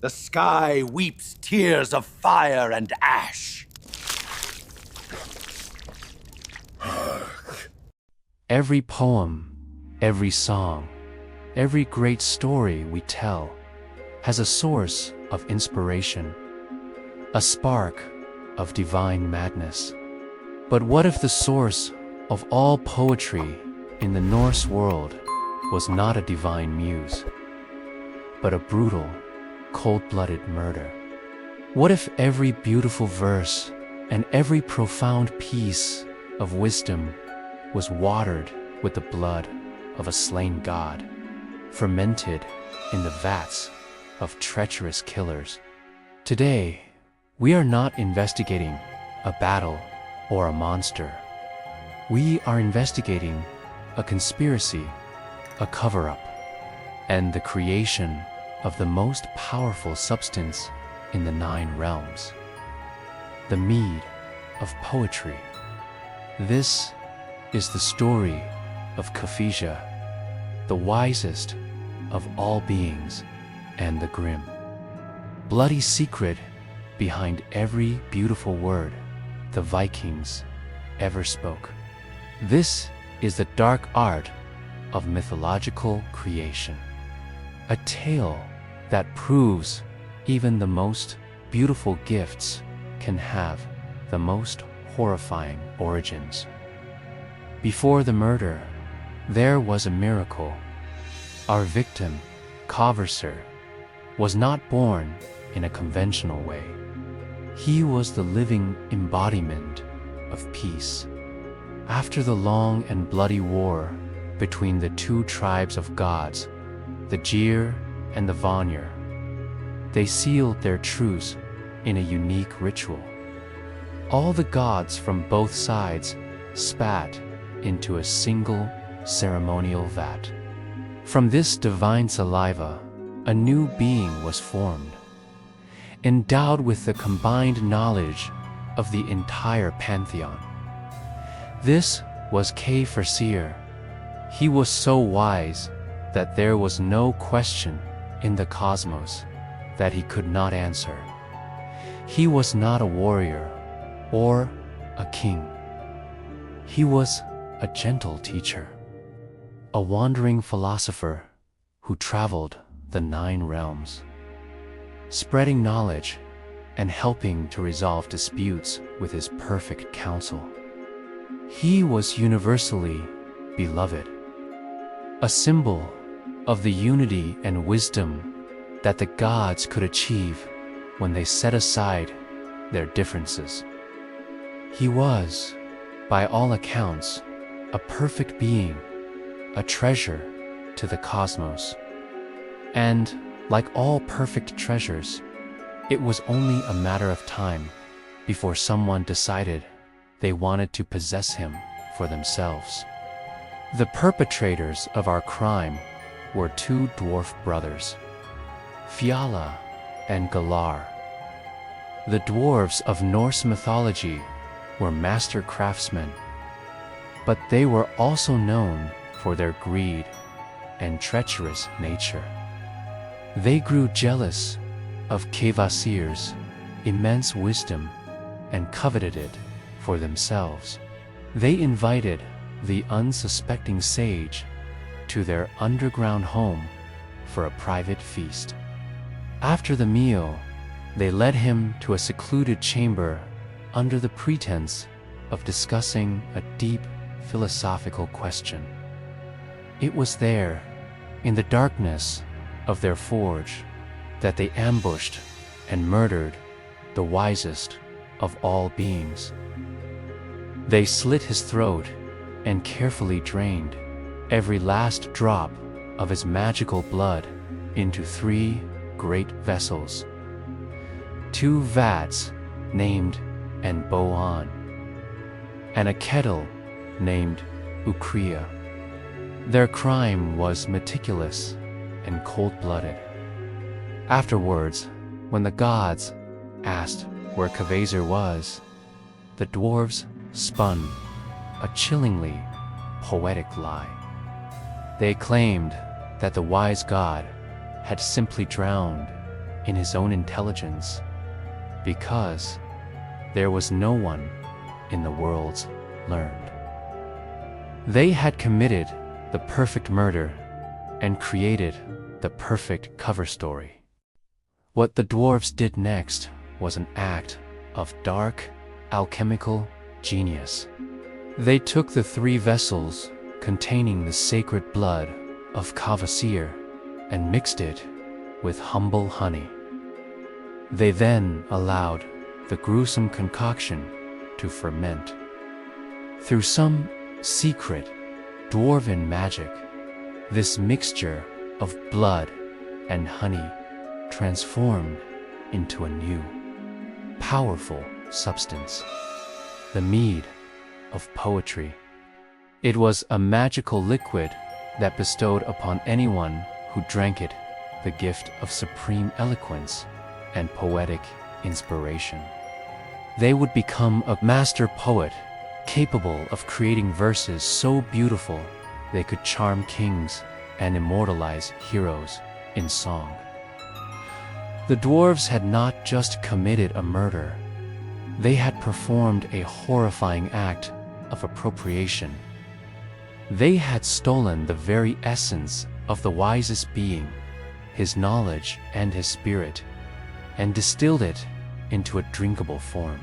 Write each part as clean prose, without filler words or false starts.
The sky weeps tears of fire and ash. Every poem, every song, every great story we tell has a source of inspiration, a spark of divine madness. But what if the source of all poetry in the Norse world was not a divine muse, but a brutal, cold-blooded murder? What if every beautiful verse and every profound piece of wisdom was watered with the blood of a slain god, fermented in the vats of treacherous killers? Today, we are not investigating a battle or a monster. We are investigating a conspiracy, a cover-up, and the creation of the most powerful substance in the 9 realms, the Mead of Poetry. This is the story of Kvasir, the wisest of all beings and the grim, bloody secret behind every beautiful word the Vikings ever spoke. This is the dark art of mythological creation, a tale that proves even the most beautiful gifts can have the most horrifying origins. Before the murder, there was a miracle. Our victim, Kvasir, was not born in a conventional way. He was the living embodiment of peace. After the long and bloody war between the 2 tribes of gods, the Gyr and the Vanir, they sealed their truce in a unique ritual. All the gods from both sides spat into a single ceremonial vat. From this divine saliva, a new being was formed, endowed with the combined knowledge of the entire pantheon. This was Kvasir. He was so wise that there was no question in the cosmos that he could not answer. He was not a warrior or a king. He was a gentle teacher, a wandering philosopher who traveled the 9 realms, spreading knowledge and helping to resolve disputes with his perfect counsel. He was universally beloved, a symbol of the unity and wisdom that the gods could achieve when they set aside their differences. He was, by all accounts, a perfect being, a treasure to the cosmos. And, like all perfect treasures, it was only a matter of time before someone decided they wanted to possess him for themselves. The perpetrators of our crime were 2 dwarf brothers, Fjalar and Galar. The dwarves of Norse mythology were master craftsmen, but they were also known for their greed and treacherous nature. They grew jealous of Kvasir's immense wisdom and coveted it for themselves. They invited the unsuspecting sage to their underground home for a private feast. After the meal, they led him to a secluded chamber under the pretense of discussing a deep philosophical question. It was there, in the darkness of their forge, that they ambushed and murdered the wisest of all beings. They slit his throat and carefully drained every last drop of his magical blood into 3 great vessels, 2 vats named Boan, and a kettle named Ukria. Their crime was meticulous and cold-blooded. Afterwards, when the gods asked where Kvasir was, the dwarves spun a chillingly poetic lie. They claimed that the wise god had simply drowned in his own intelligence, because there was no one in the worlds learned. They had committed the perfect murder and created the perfect cover story. What the dwarves did next was an act of dark, alchemical genius. They took the 3 vessels containing the sacred blood of Kvasir and mixed it with humble honey. They then allowed the gruesome concoction to ferment. Through some secret dwarven magic, this mixture of blood and honey transformed into a new, powerful substance, the Mead of Poetry. It was a magical liquid that bestowed upon anyone who drank it the gift of supreme eloquence and poetic inspiration. They would become a master poet, capable of creating verses so beautiful they could charm kings and immortalize heroes in song. The dwarves had not just committed a murder, they had performed a horrifying act of appropriation. They had stolen the very essence of the wisest being, his knowledge and his spirit, and distilled it into a drinkable form.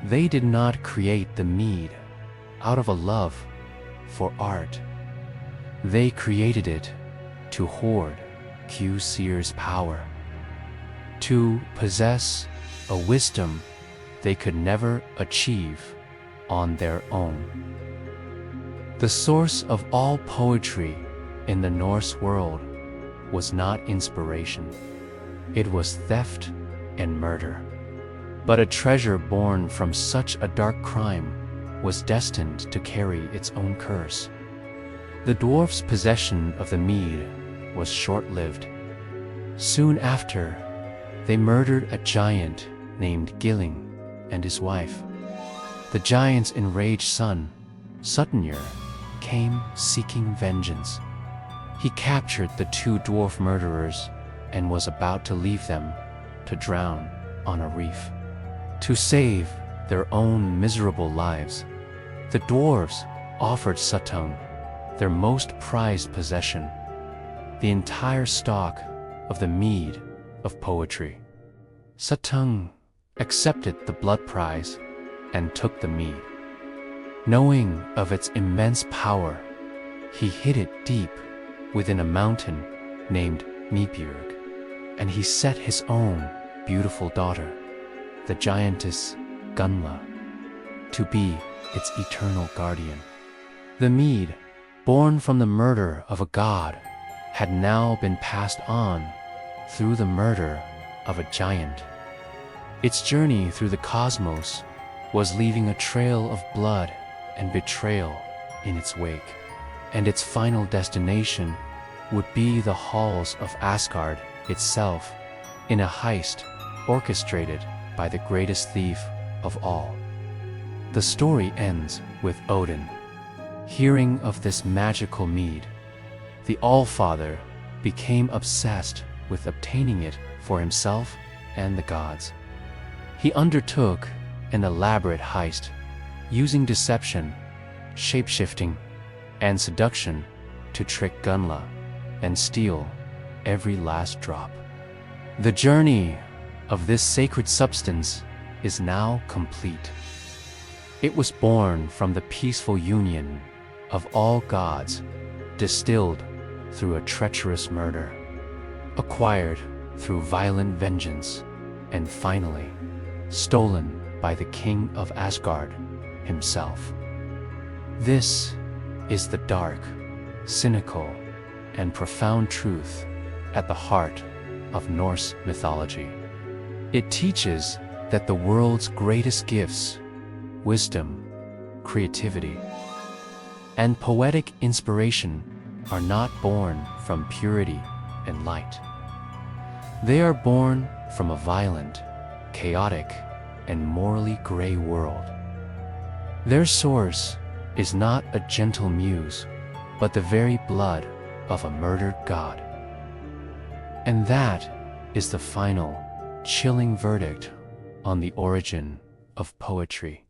They did not create the mead out of a love for art. They created it to hoard Kvasir's power, to possess a wisdom they could never achieve on their own. The source of all poetry in the Norse world was not inspiration. It was theft and murder. But a treasure born from such a dark crime was destined to carry its own curse. The dwarfs' possession of the mead was short-lived. Soon after, they murdered a giant named Gilling and his wife. The giant's enraged son, Suttnir, came seeking vengeance. He captured the 2 dwarf murderers and was about to leave them to drown on a reef. To save their own miserable lives, the dwarves offered Suttung their most prized possession, the entire stock of the Mead of Poetry. Suttung accepted the blood prize and took the mead. Knowing of its immense power, he hid it deep within a mountain named Nibjörg, and he set his own beautiful daughter, the giantess Gunla, to be its eternal guardian. The mead, born from the murder of a god, had now been passed on through the murder of a giant. Its journey through the cosmos was leaving a trail of blood and betrayal in its wake, and its final destination would be the halls of Asgard itself, in a heist orchestrated by the greatest thief of all. The story ends with Odin. Hearing of this magical mead, the Allfather became obsessed with obtaining it for himself and the gods. He undertook an elaborate heist, using deception, shape-shifting, and seduction to trick Gunla and steal every last drop. The journey of this sacred substance is now complete. It was born from the peaceful union of all gods, distilled through a treacherous murder, acquired through violent vengeance, and finally stolen by the king of Asgard himself. This is the dark, cynical, and profound truth at the heart of Norse mythology. It teaches that the world's greatest gifts, wisdom, creativity, and poetic inspiration are not born from purity and light. They are born from a violent, chaotic, and morally gray world. Their source is not a gentle muse, but the very blood of a murdered god. And that is the final, chilling verdict on the origin of poetry.